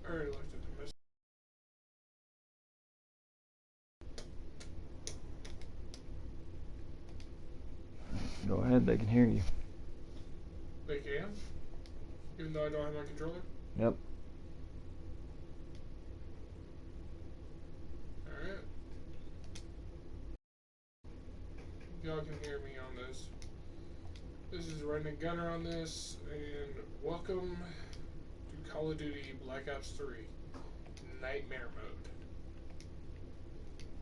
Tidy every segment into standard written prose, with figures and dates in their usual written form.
I already looked at the message. Go ahead, they can hear you. They can? Even though I don't have my controller? Yep. Alright. Y'all can hear me on this. This is Redneck Gunner on this, and welcome to Call of Duty Black Ops 3 Nightmare Mode.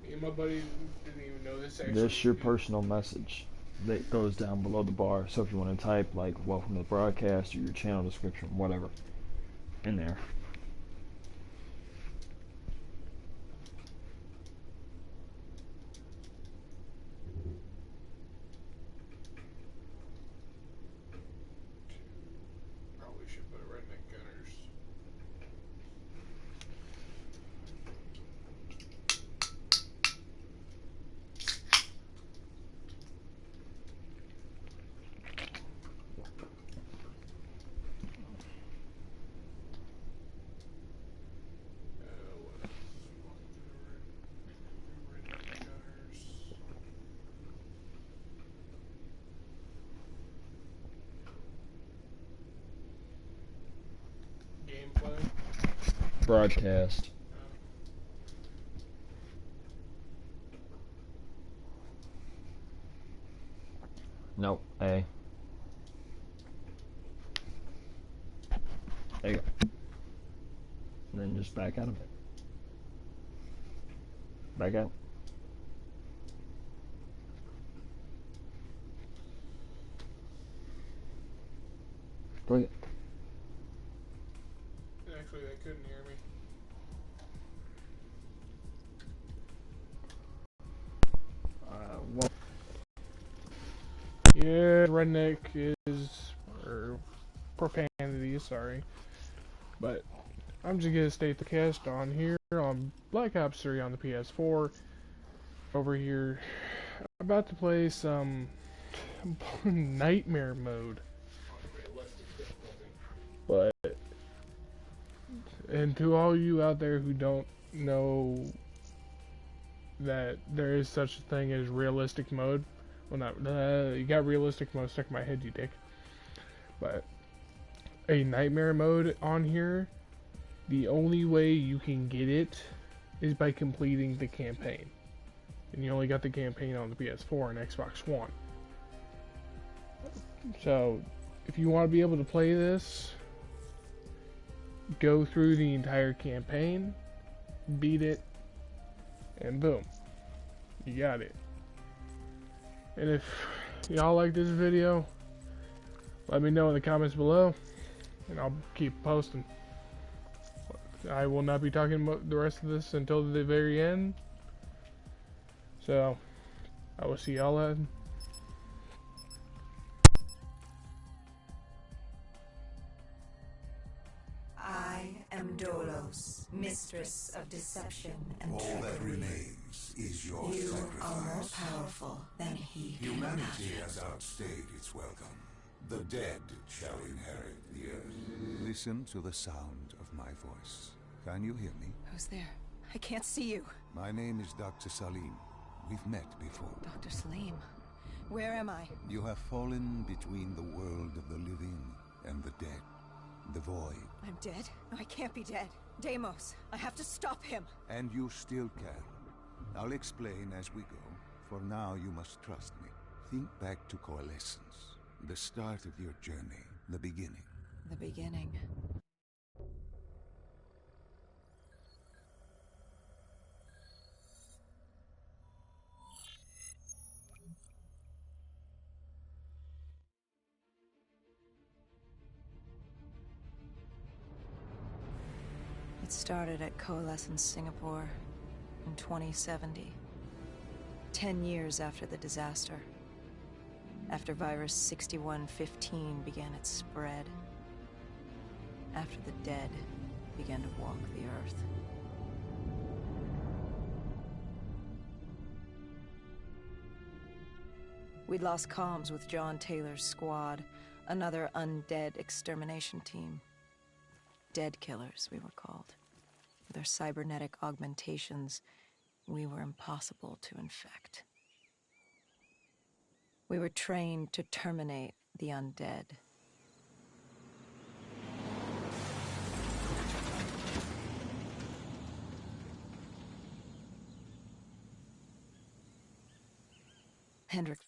Me and my buddy didn't even know this actually. This your personal message that goes down below the bar. So if you want to type like welcome to the broadcast or your channel description, whatever, in there. Probably should put Redneck Gunners. Gameplay. Broadcast. Nope. A. There you go. And then just back out of it. Back out. Click it. Actually, they couldn't hear me. Well, Yeah, redneck is, or profanity, sorry. But I'm just gonna state the cast on here on Black Ops 3 on the PS4. Over here, about to play some Nightmare Mode. But, and to all you out there who don't know that there is such a thing as realistic mode, well, not, you got realistic mode stuck in my head, you dick. But a Nightmare Mode on here, the only way you can get it is by completing the campaign. And you only got the campaign on the PS4 and Xbox One. So, if you want to be able to play this, go through the entire campaign, beat it, and boom, you got it. And if y'all like this video, let me know in the comments below, and I'll keep posting. I will not be talking about the rest of this until the very end. So, I will see y'all then. I am Dolos, mistress of deception and All that trickery. remains is your You sacrifice. are more powerful than he can Humanity imagine. has outstayed its welcome. The dead shall inherit the earth. Listen to the sound of my voice. Can you hear me? Who's there? I can't see you. My name is Dr. Salim. We've met before. Dr. Salim. Where am I? You have fallen between the world of the living and the dead. The void. I'm dead? No, I can't be dead. Deimos, I have to stop him. And you still can. I'll explain as we go. For now, you must trust me. Think back to Coalescence. The start of your journey. The beginning. The beginning. It started at Coalescence Singapore in 2070. 10 years after the disaster. After Virus 6115 began its spread. After the dead began to walk the earth. We'd lost comms with John Taylor's squad, another undead extermination team. Dead killers, we were called. With our cybernetic augmentations, we were impossible to infect. We were trained to terminate the undead. Hendrik.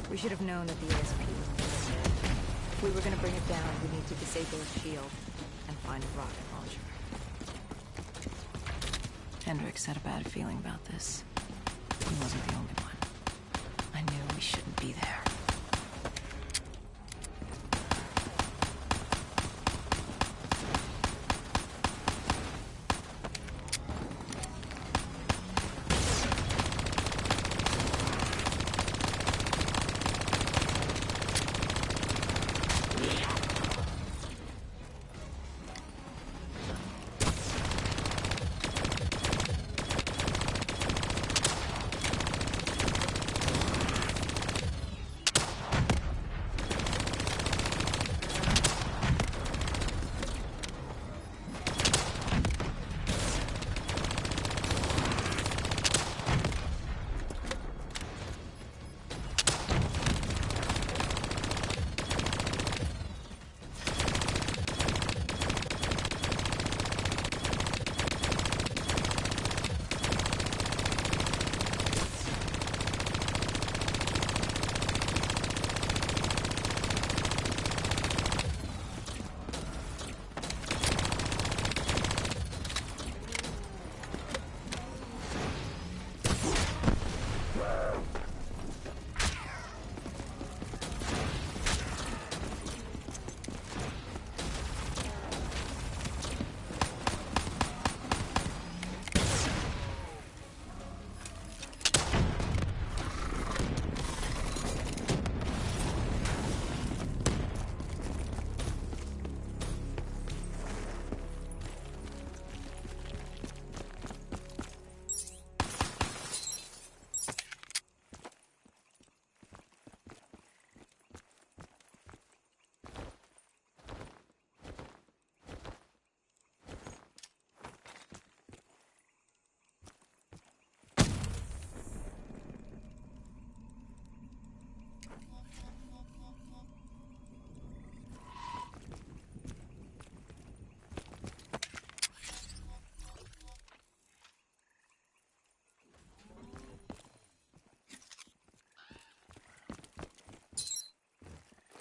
We should have known that the ASP was missing. If we were going to bring it down, we need to disable its shield and find a rocket launcher. Hendricks had a bad feeling about this. He wasn't the only one. I knew we shouldn't be there.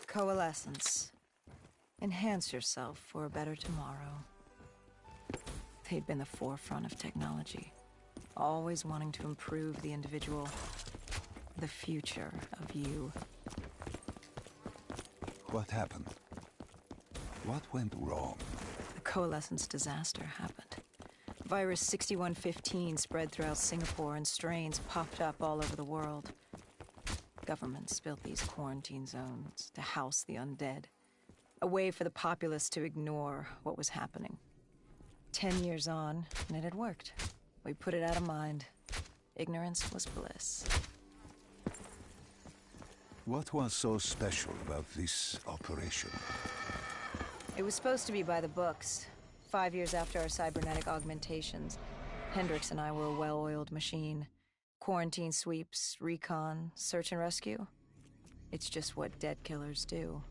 Coalescence. Enhance yourself for a better tomorrow. They'd been the forefront of technology, always wanting to improve the individual, the future of you. What happened? What went wrong? The Coalescence disaster happened. Virus 6115 spread throughout Singapore and strains popped up all over the world. Governments built these quarantine zones to house the undead, a way for the populace to ignore what was happening. 10 years on, and it had worked. We put it out of mind. Ignorance was bliss. What was so special about this operation? It was supposed to be by the books. 5 years after our cybernetic augmentations, Hendricks and I were a well-oiled machine. Quarantine sweeps, recon, search and rescue. It's just what dead killers do.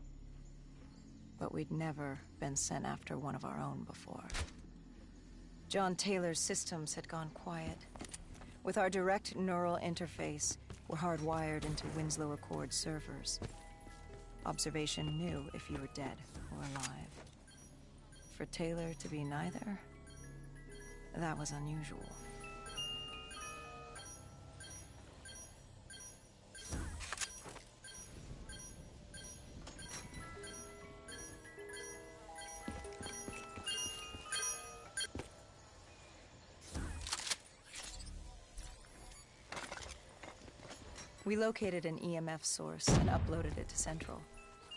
But we'd never been sent after one of our own before. John Taylor's systems had gone quiet. With our direct neural interface, we're hardwired into Winslow Accord servers. Observation knew if you were dead or alive. For Taylor to be neither, that was unusual. We located an EMF source and uploaded it to Central.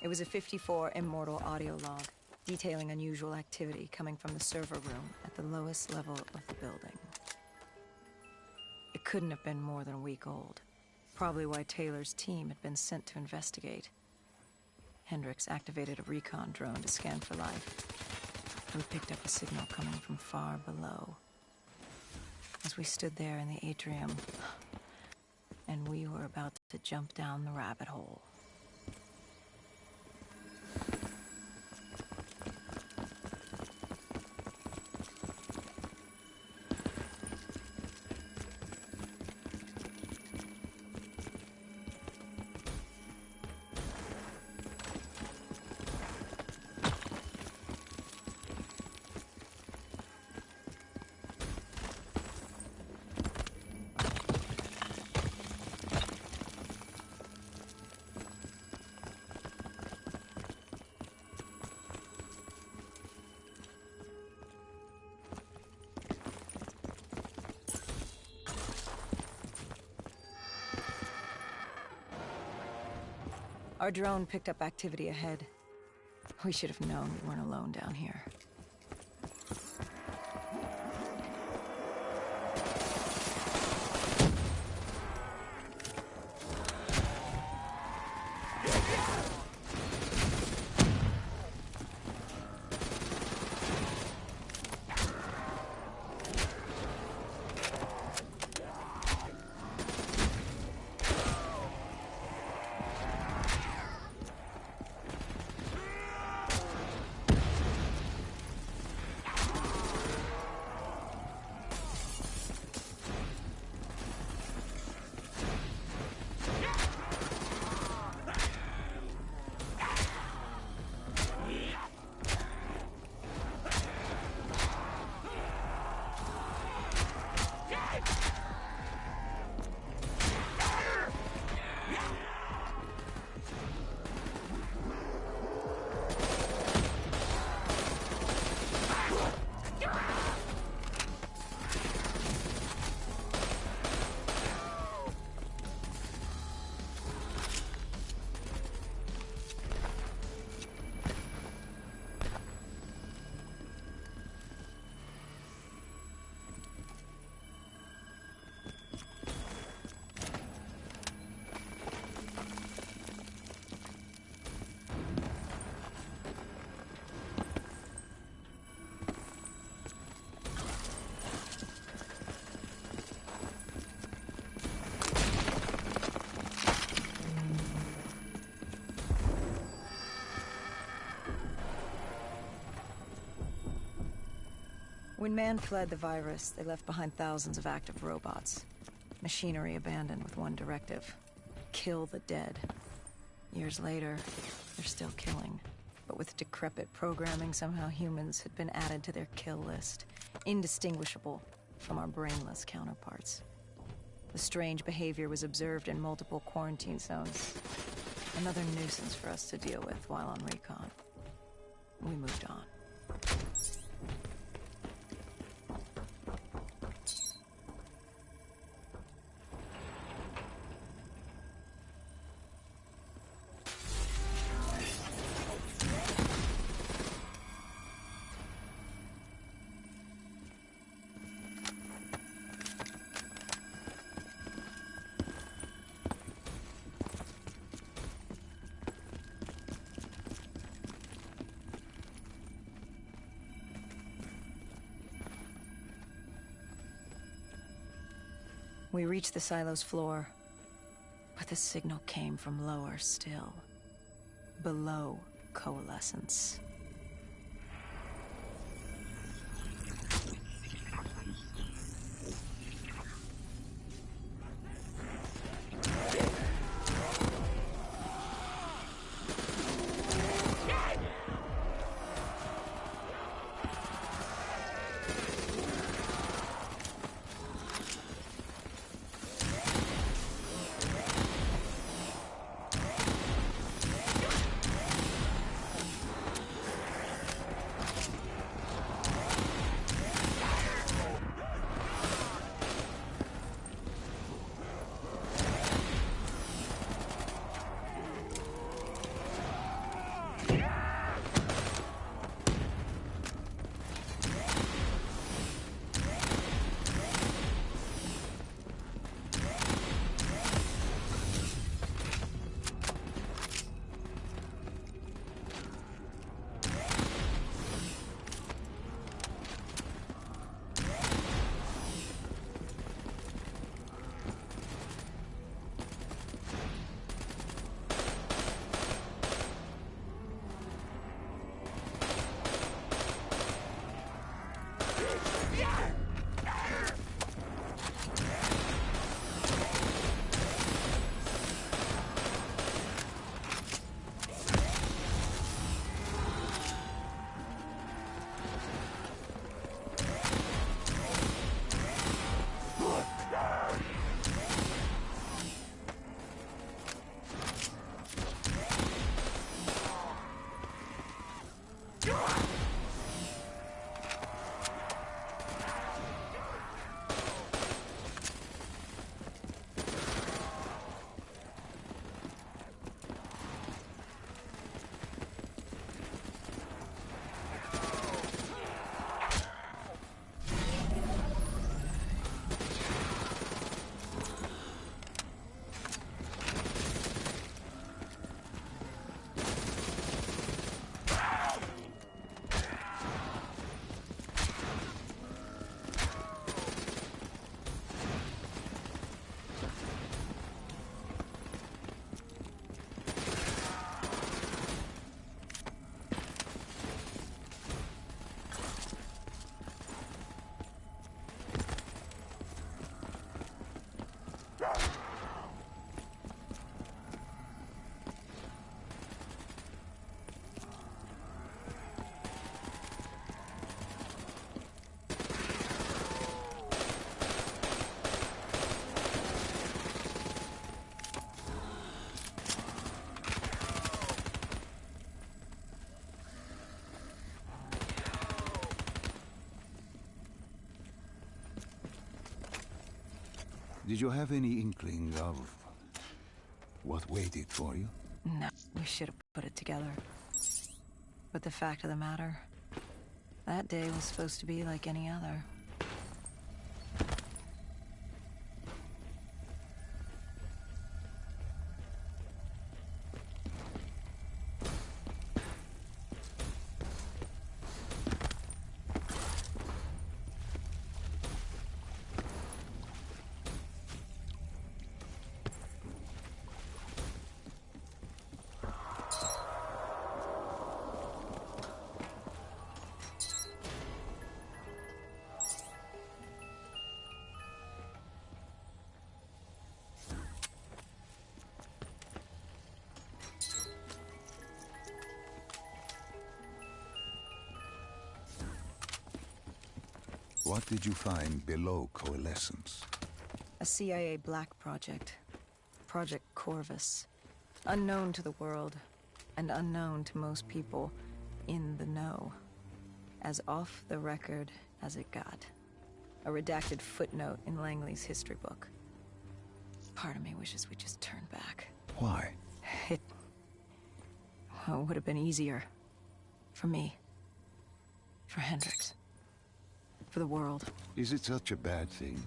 It was a 54 immortal audio log, detailing unusual activity coming from the server room at the lowest level of the building. It couldn't have been more than a week old, probably why Taylor's team had been sent to investigate. Hendricks activated a recon drone to scan for life. We picked up a signal coming from far below. As we stood there in the atrium, and we were about to jump down the rabbit hole. Our drone picked up activity ahead. We should have known we weren't alone down here. When man fled the virus, they left behind thousands of active robots. Machinery abandoned with one directive: kill the dead. Years later, they're still killing. But with decrepit programming, somehow humans had been added to their kill list, indistinguishable from our brainless counterparts. The strange behavior was observed in multiple quarantine zones. Another nuisance for us to deal with while on recon. We moved on. We reached the silo's floor, but the signal came from lower still. Below Coalescence. Did you have any inkling of what waited for you? No, we should have put it together. But the fact of the matter, that day was supposed to be like any other. What did you find below Coalescence? A CIA black project. Project Corvus. Unknown to the world, and unknown to most people in the know. As off the record as it got. A redacted footnote in Langley's history book. Part of me wishes we just turned back. Why? It would have been easier. For me. For Hendricks. For the world. Is it such a bad thing?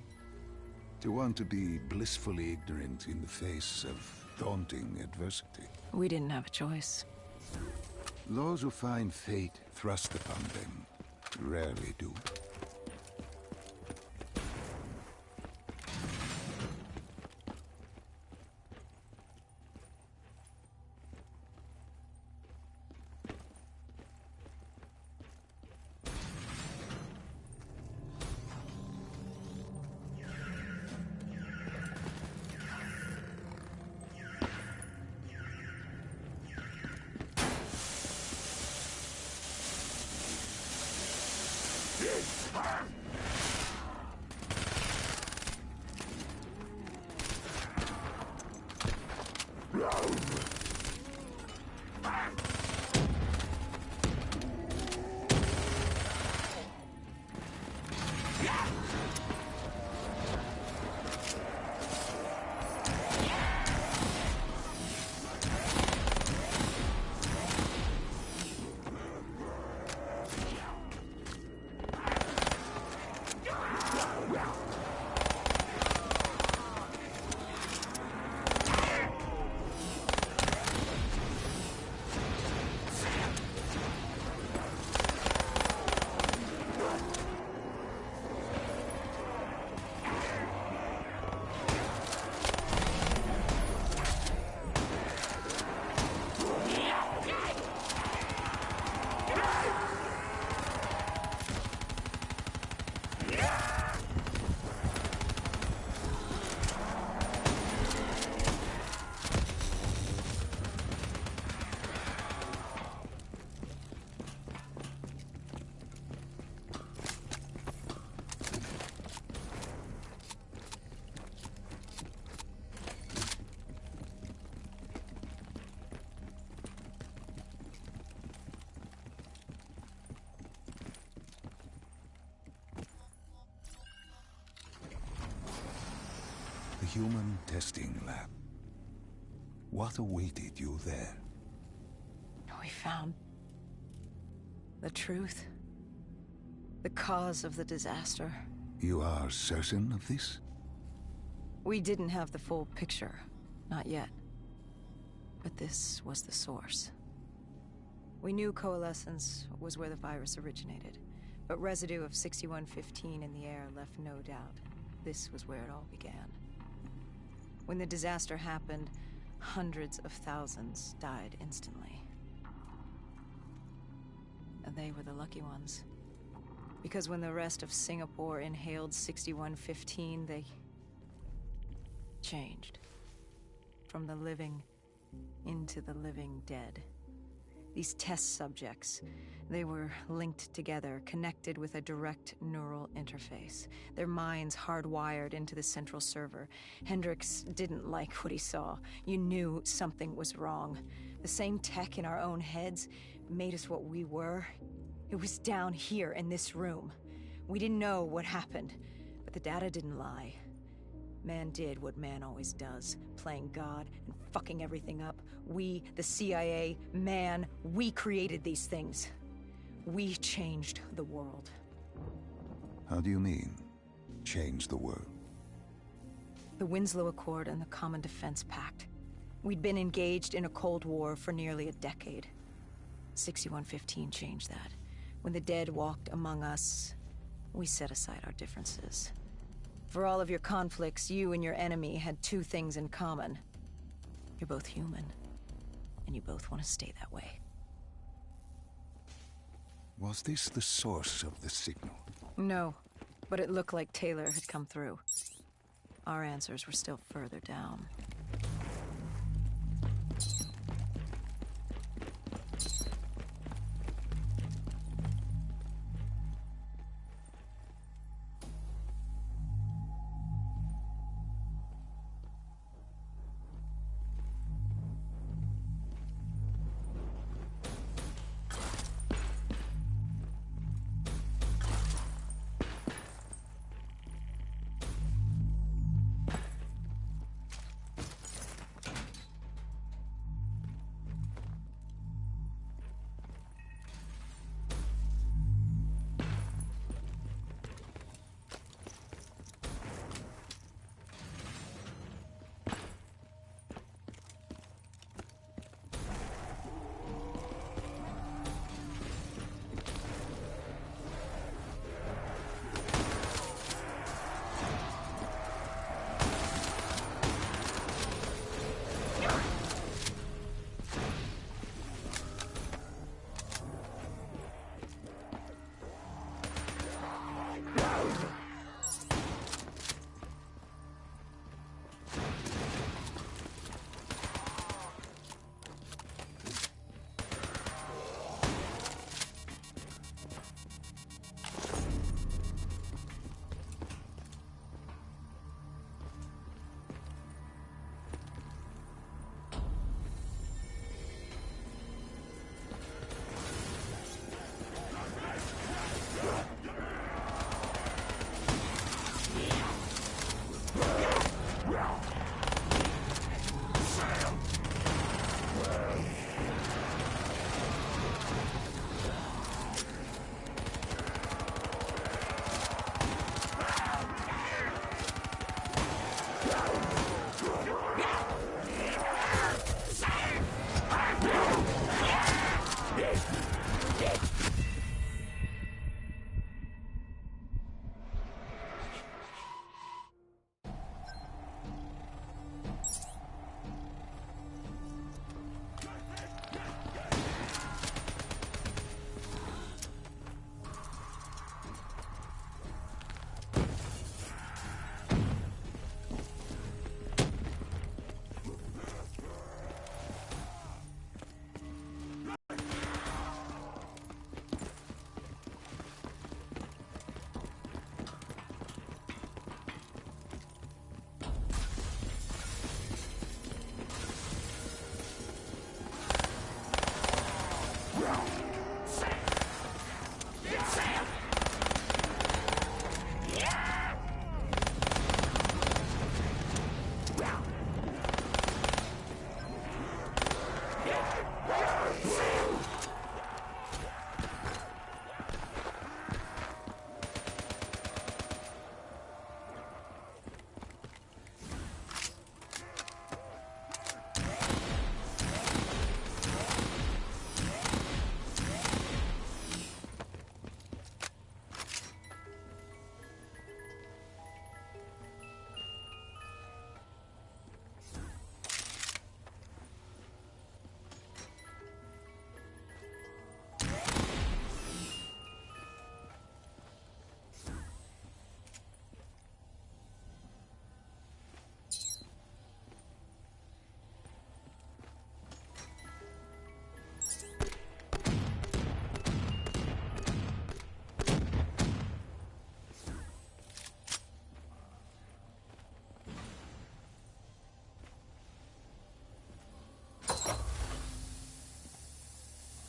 To want to be blissfully ignorant in the face of daunting adversity? We didn't have a choice. Those who find fate thrust upon them rarely do. The human testing lab. What awaited you there? We found the truth. The cause of the disaster. You are certain of this? We didn't have the full picture. Not yet. But this was the source. We knew Coalescence was where the virus originated, but residue of 6115 in the air left no doubt. This was where it all began. When the disaster happened, hundreds of thousands died instantly. And they were the lucky ones. Because when the rest of Singapore inhaled 6115, they changed. From the living into the living dead. These test subjects, they were linked together, connected with a direct neural interface. Their minds hardwired into the central server. Hendricks didn't like what he saw. You knew something was wrong. The same tech in our own heads made us what we were. It was down here in this room. We didn't know what happened, but the data didn't lie. Man did what man always does, playing God and fucking everything up. We, the CIA, man, we created these things. We changed the world. How do you mean, change the world? The Winslow Accord and the Common Defense Pact. We'd been engaged in a Cold War for nearly a decade. 6115 changed that. When the dead walked among us, we set aside our differences. For all of your conflicts, you and your enemy had two things in common. You're both human, and you both want to stay that way. Was this the source of the signal? No, but it looked like Taylor had come through. Our answers were still further down.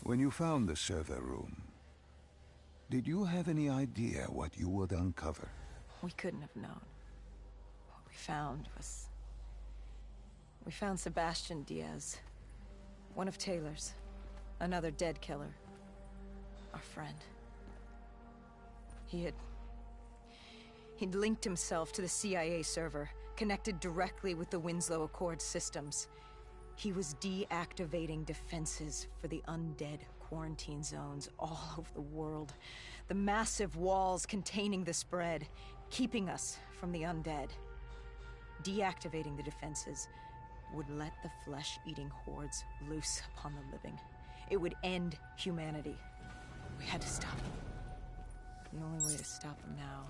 When you found the server room, did you have any idea what you would uncover? We couldn't have known. What we found was... We found Sebastian Diaz. One of Taylor's. Another dead killer. Our friend. He'd linked himself to the CIA server, connected directly with the Winslow Accord systems. He was deactivating defenses for the undead quarantine zones all over the world. The massive walls containing the spread, keeping us from the undead. Deactivating the defenses would let the flesh-eating hordes loose upon the living. It would end humanity. We had to stop him. The only way to stop him now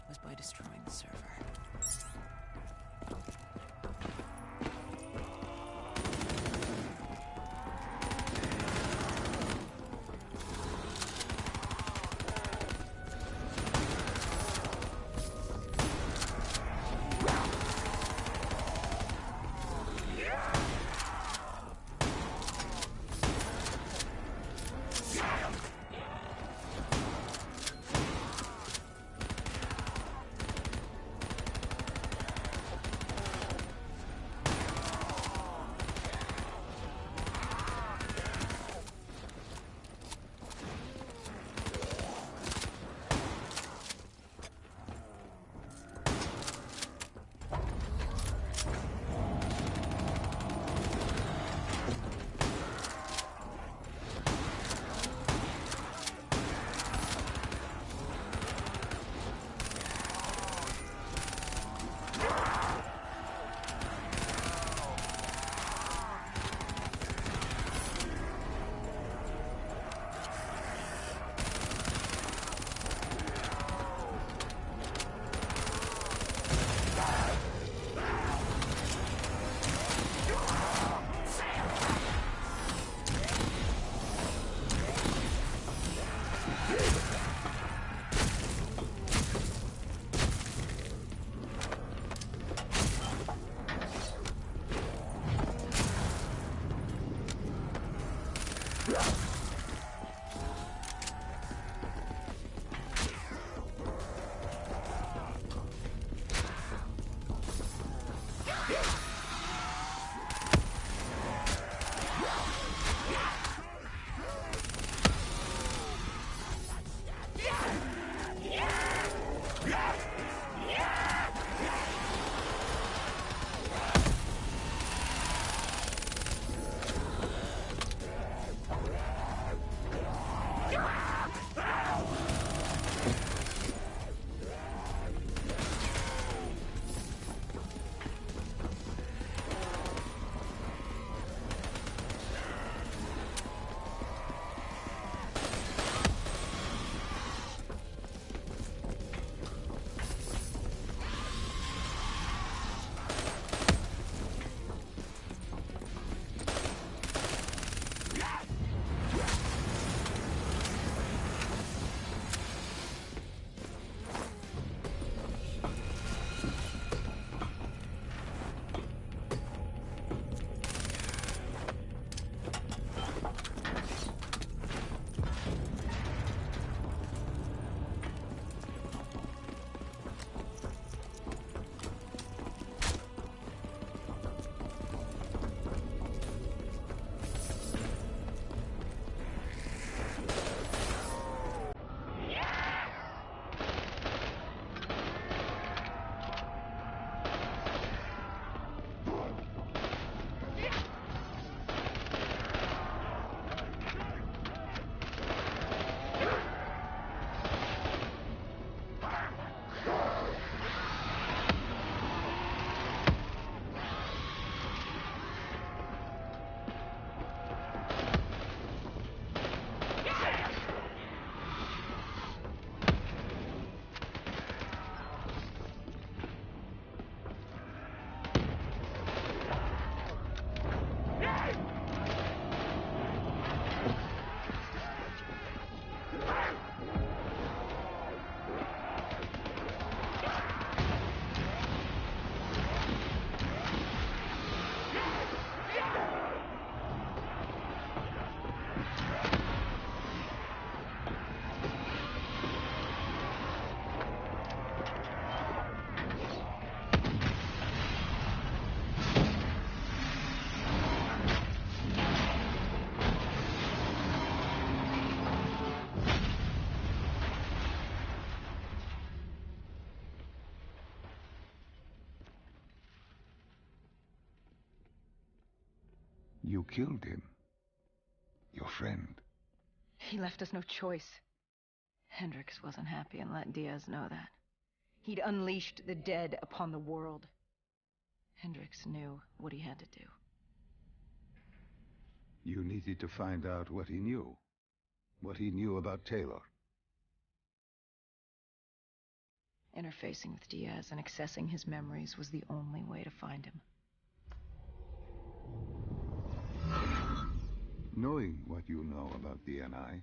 was by destroying the server. You killed him. Your friend. He left us no choice. Hendricks wasn't happy and let Diaz know that. He'd unleashed the dead upon the world. Hendricks knew what he had to do. You needed to find out what he knew. What he knew about Taylor. Interfacing with Diaz and accessing his memories was the only way to find him. Knowing what you know about DNI,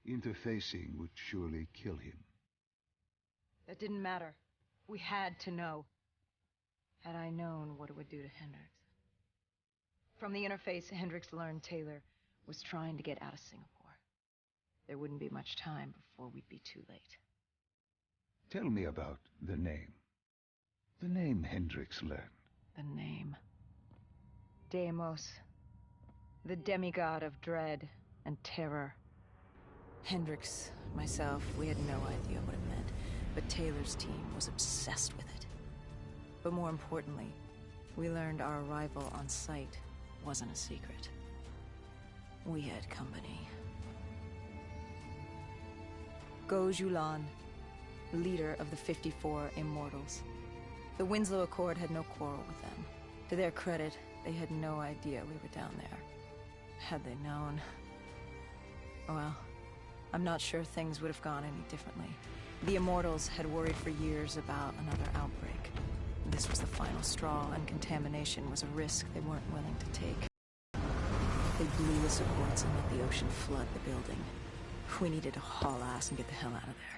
interfacing would surely kill him. That didn't matter. We had to know. Had I known what it would do to Hendricks. From the interface, Hendricks learned Taylor was trying to get out of Singapore. There wouldn't be much time before we'd be too late. Tell me about the name. The name Hendricks learned. The name. Deimos. The demigod of dread and terror. Hendricks, myself, we had no idea what it meant, but Taylor's team was obsessed with it. But more importantly, we learned our arrival on site wasn't a secret. We had company. Go Julan, leader of the 54 Immortals. The Winslow Accord had no quarrel with them. To their credit, they had no idea we were down there. Had they known... well, I'm not sure things would have gone any differently. The Immortals had worried for years about another outbreak. This was the final straw, and contamination was a risk they weren't willing to take. They blew the supports and let the ocean flood the building. We needed to haul ass and get the hell out of there.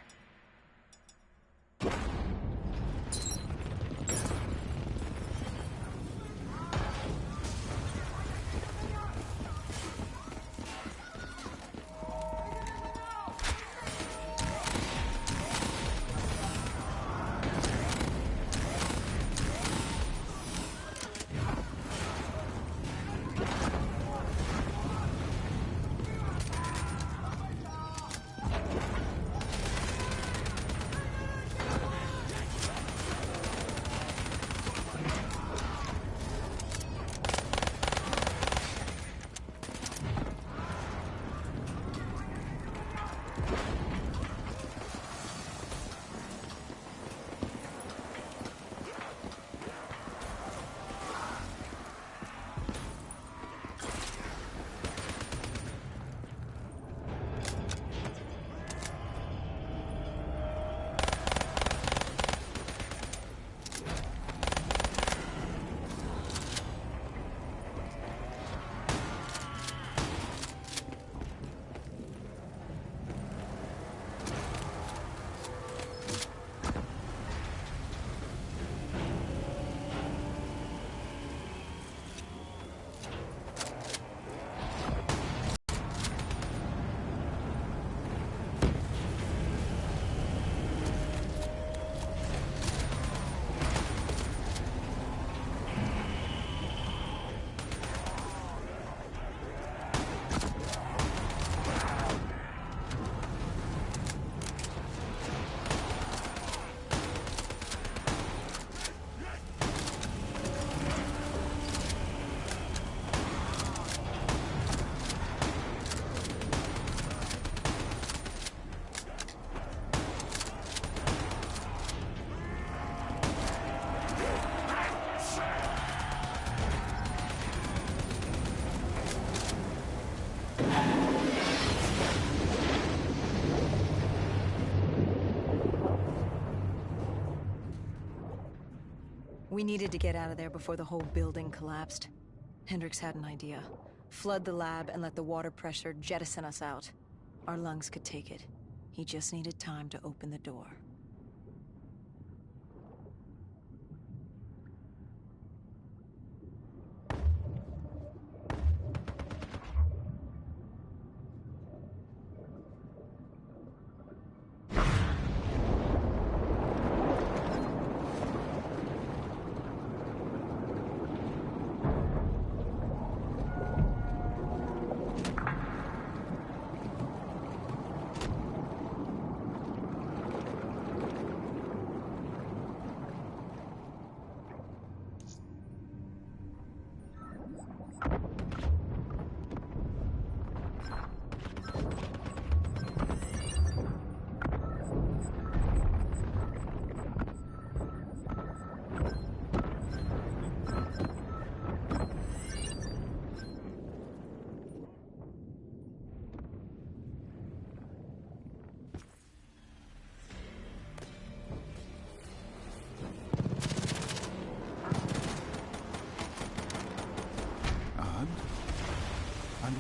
We needed to get out of there before the whole building collapsed. Hendricks had an idea. Flood the lab and let the water pressure jettison us out. Our lungs could take it. He just needed time to open the door.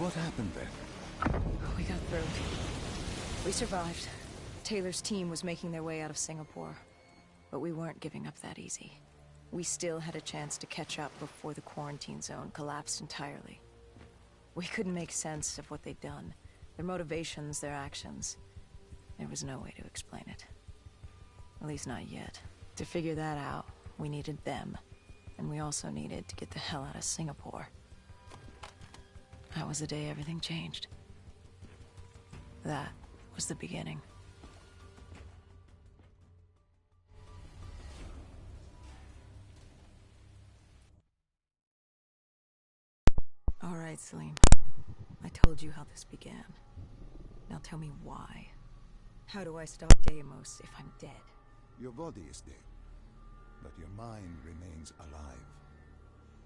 What happened then? We got through. We survived. Taylor's team was making their way out of Singapore. But we weren't giving up that easy. We still had a chance to catch up before the quarantine zone collapsed entirely. We couldn't make sense of what they'd done. Their motivations, their actions. There was no way to explain it. At least not yet. To figure that out, we needed them. And we also needed to get the hell out of Singapore. That was the day everything changed. That was the beginning. All right, Salim. I told you how this began. Now tell me why. How do I stop Deimos if I'm dead? Your body is dead, but your mind remains alive.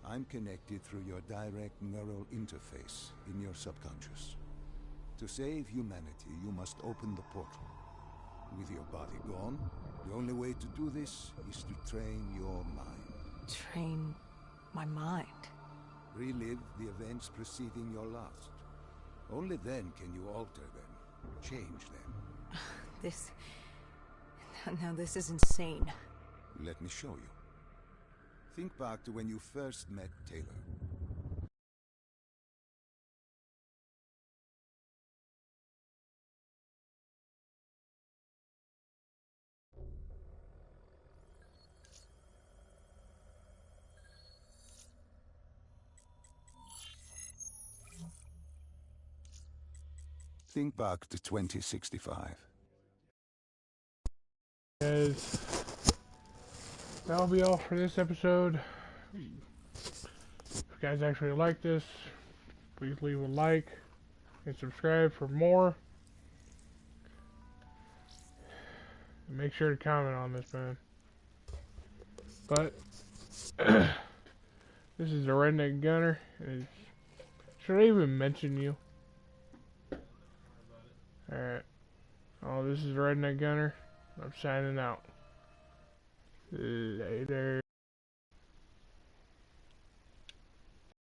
I'm connected through your direct neural interface in your subconscious. To save humanity, you must open the portal. With your body gone, the only way to do this is to train your mind. Train my mind? Relive the events preceding your last. Only then can you alter them, change them. This... Now this is insane. Let me show you. Think back to when you first met Taylor. Think back to 2065. Guys, that'll be all for this episode. If you guys actually like this, please leave a like and subscribe for more. And make sure to comment on this, man. But this is a Redneck Gunner. Should I even mention you? Alright. Oh, this is Redneck Gunner. I'm signing out. Later.